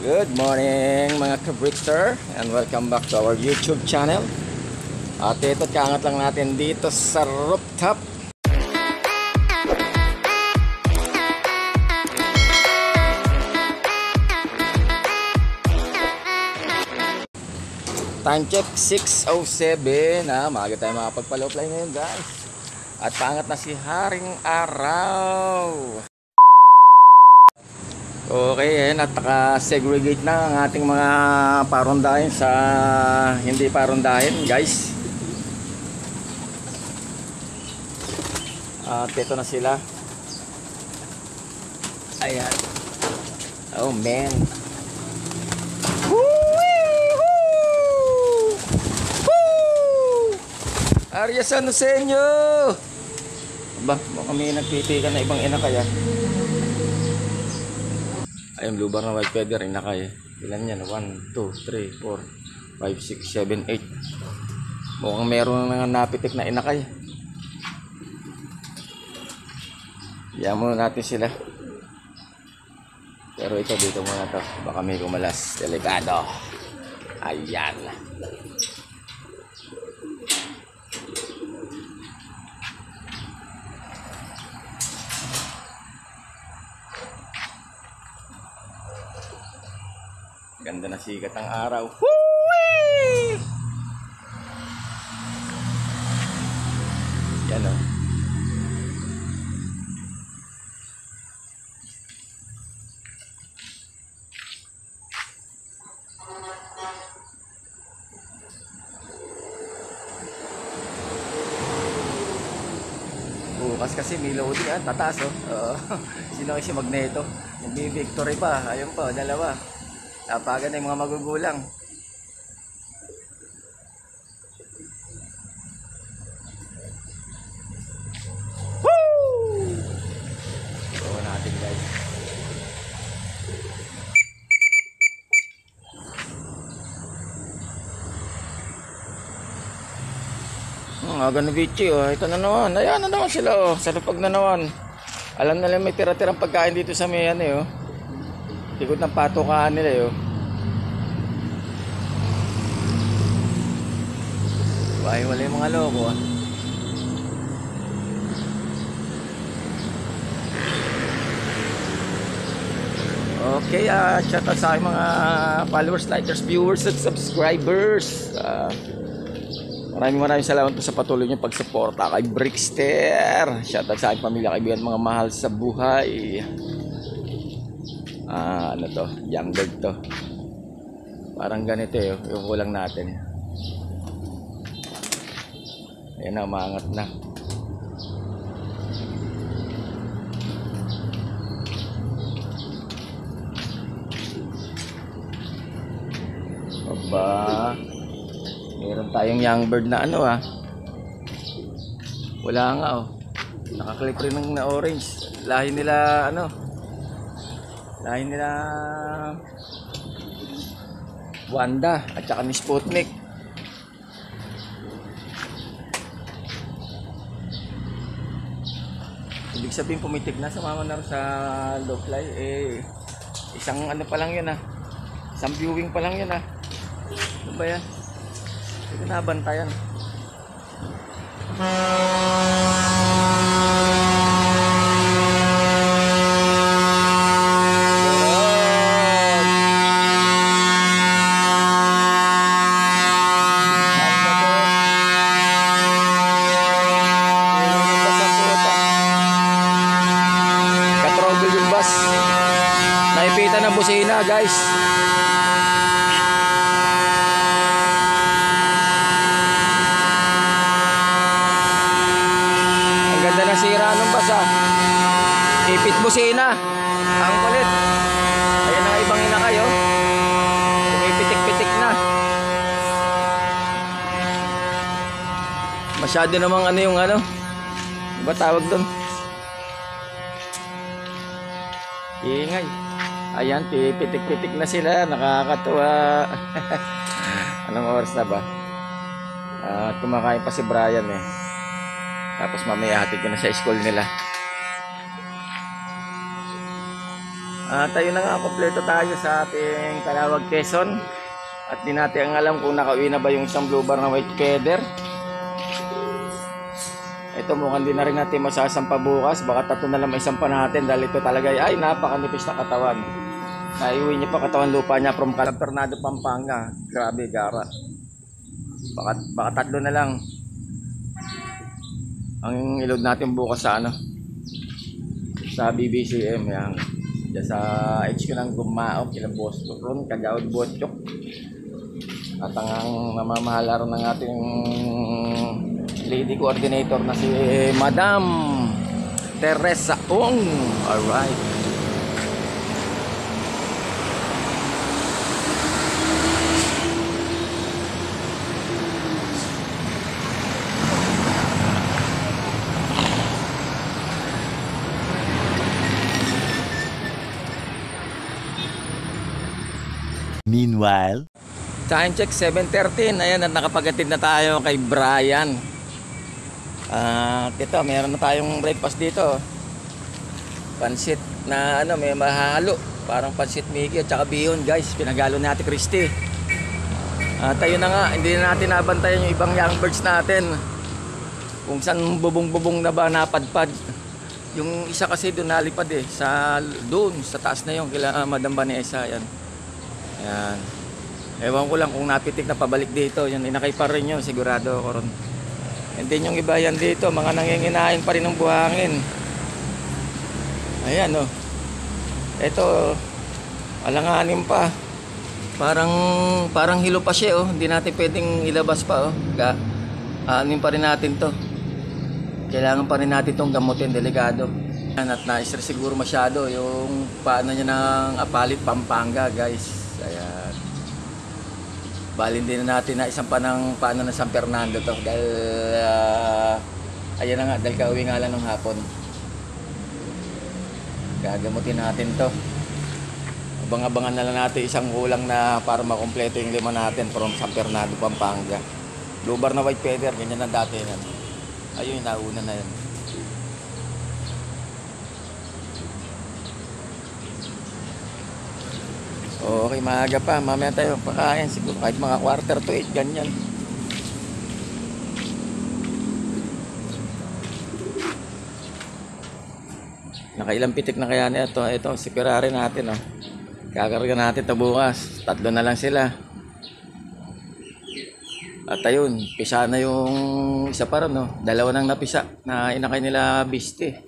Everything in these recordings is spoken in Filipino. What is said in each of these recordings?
Good morning mga ka-Brickster, and welcome back to our YouTube channel. At ito, kaangat lang natin dito sa rooftop. Time check 6:07 na maaga tayo makapagpa-low-fly ngayon, guys. At paangat na si Haring Araw. Okay, at naka-segregate na ang ating mga parondahin sa hindi parondahin, guys. At ito na sila. Ayan. Oh man. Arias, ano sa inyo? Aba, kami nagpitikan na ibang ina kaya. Ayun, lubang na white feather, ina kaya. Ilan yan? 1, 2, 3, 4, 5, 6, 7, 8. Mukhang meron na napitik na ina kaya. Iyan muna natin sila. Pero ito, dito muna to. Baka may kumalas. Delikado. Ayan. Ganda na sikat ng araw. Woo-wee! Yan o. Bukas kasi may loading, tataas o. Sino kasi magneto. May victory pa. Ayun pa, dalawa. Tapagan na yung mga magugulang. Woo! Ito natin, guys. Aga na bichi, oh. Ito na naman. Ayan na naman sila, oh. Sa lapag na naman. Alam na lang may tira-tirang pagkain dito sa may oh. Likod ng patukaan nila yun. Wala yung mga loko Okay, shout out sa aking mga followers, likers, viewers at subscribers. Maraming salamat po sa patuloy niyong pagsuporta kay Brickster. Shout out sa aking pamilya, kaibigan, mga mahal sa buhay. Ano to, young bird to. Parang ganito yung kulang natin. Ayan na, umangat na. Aba, meron tayong young bird na wala nga nakaklip rin ng na orange. Lahi nila Wanda at saka ni Sputnik. Ibig sabihin pumitik na, sumama na sa low fly. Isang pa lang yun isang viewing pa lang yun ano ba yan? Hindi ko nabantayan. Naipitan ng busina, guys. Ang ganda na sira ng basa. Ipit busina. Ang kulit. Ayan na ibang ina kayo. Pumipitik-pitik na. Masyado namang yung ba tawag doon? Ingay. Ayan, pitik-pitik na sila. Nakakatuwa. Anong oras na ba? Kumakain pa si Brian Tapos mamaya hatid ko na sa school nila. Tayo na nga, kompleto tayo sa ating Calawag, Quezon. At di natin ang alam kung nakauwi na ba yung isang blue bar na white feather. Ito mukhang di na rin natin masasampa bukas. Baka tatlo na lang may sampa natin dahil ito talaga ay napakanipis na katawan. Naiuwi niya pa katawan lupa niya from San Fernando, Pampanga. Grabe, gara. Baka tatlo na lang ang ilog natin bukas sa sa BBCM yan. Diyan sa HQ ng Gumaop, Kilabos, Ron, Kagawad, Botchok. At ang namamahala rin ng ating lady coordinator na si Madam Teresa Ong. Alright. Meanwhile, Time check 7:13. Ayan, at nakapagatid na tayo kay Brian. Ito, meron na tayong breakfast dito. Pansit na may mahalo. Parang pansit Mickey at saka bihon, guys. Pinagalo ni Ate Christy. Tayo na nga, hindi na natin nabantayan yung ibang young birds natin. Kung saan bubong-bubong na ba napadpad. Yung isa kasi doon nalipad doon sa taas na yung kila Madam Vanessa. Ayan. Ayan. Ewan ko lang kung napitik na pabalik dito. Yan, inakay pa rin yun, sigurado ako ron. And then yung iba yan dito, mga nanginginain pa rin ng buhangin. Ayan Ito, alanganin pa. Parang hilo pa siya Hindi natin pwedeng ilabas pa Anin pa rin natin to. Kailangan pa rin natin tong gamutin, delikado. At na-stress siguro masyado yung paano niya ng Apalit, Pampanga, guys. Ayan. Balin din na natin na isang paano ng San Fernando to dahil ayan na nga, dahil kauwi nga lang ng hapon. Gagamutin natin to. Abang-abangan na lang natin isang kulang na para makompleto yung 5 natin from San Fernando, Pampanga. Blue bar na white feather, ganyan na dati yan. Ayun, nauna na yan. Okay, maaga pa. Mamaya tayo pakain. Siguro kahit mga 7:45, ganyan. Nakailang pitik na kaya na ito. Ito, si Ferrari natin. Kakarga natin ito bukas. 3 na lang sila. At ayun, pisa na yung isa pa rin. 2 nang napisa na inakay nila Biste.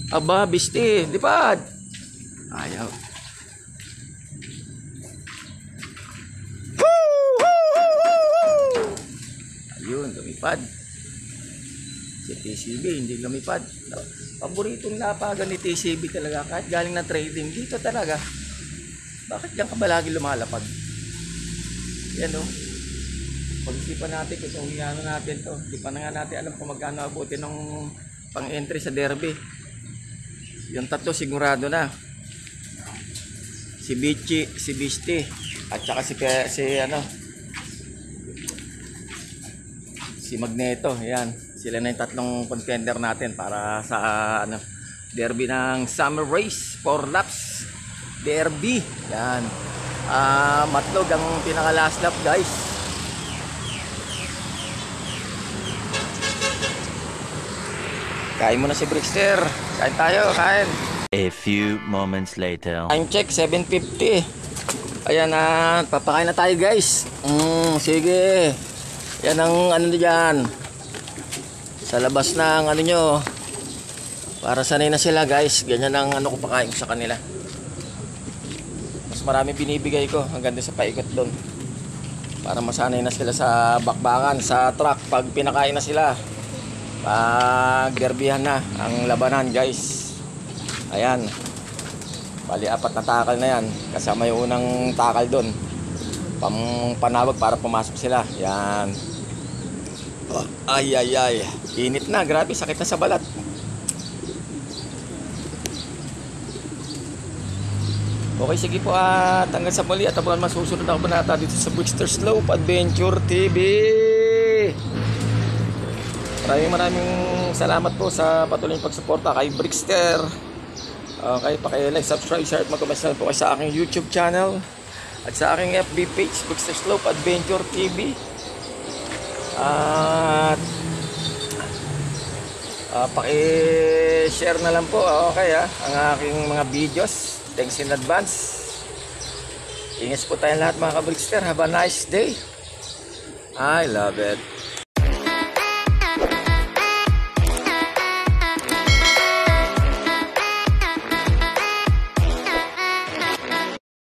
Aba, Biste, lipad. Ayaw. Ayun, lumipad. Si TCB, hindi lumipad. Paboritong lapagan ni TCB talaga. Kahit galing na trading, dito talaga. Bakit diyan ka ba lagi lumalapag? Yan Pag-isipan natin kung ano natin to. Di pa na nga natin alam kung magkano abutin ng pang-entry sa derby. Yung 3 sigurado na. Si Bichi, si Biste, at saka si Magneto. Ayan, sila na yung 3 contender natin para sa derby ng Summer Race 4 laps derby. Yan. Matlog ang pinaka last lap, guys. Kain mo na si Brickster. Kain tayo, kain. A few moments later. Time check 7:50. Ayan papakain na tayo, guys. Sige. Yan ang diyan. Sa labas ng nyo. Para sanay na sila, guys. Ganyan ang ko pakain ko sa kanila. Mas marami binibigay ko hanggang sa paikot doon. Para masanay na sila sa bakbakan, sa truck pag pinakain na sila. Pag derbihan na ang labanan, guys. Ayan. Bali 4 na takal na yan. Kasama yung unang takal doon. Panawag para pumasok sila. Yan. Ay. Init na. Grabe. Sakit na sa balat. Okay, sige po at hanggang sa muli at abangan masusunod na kabanata dito sa Brickster Slope Adventure TV. Maraming salamat po sa patuloy pagsuporta kay Brickster. Okay, paki-like, subscribe, share at mag-comment na po kayo sa aking YouTube channel at sa aking FB page, Brickster Slope Adventure TV. At paki-share na lang po, okay ang aking mga videos. Thanks in advance. Ingat po tayong lahat mga ka-Brickster. Have a nice day. I love it.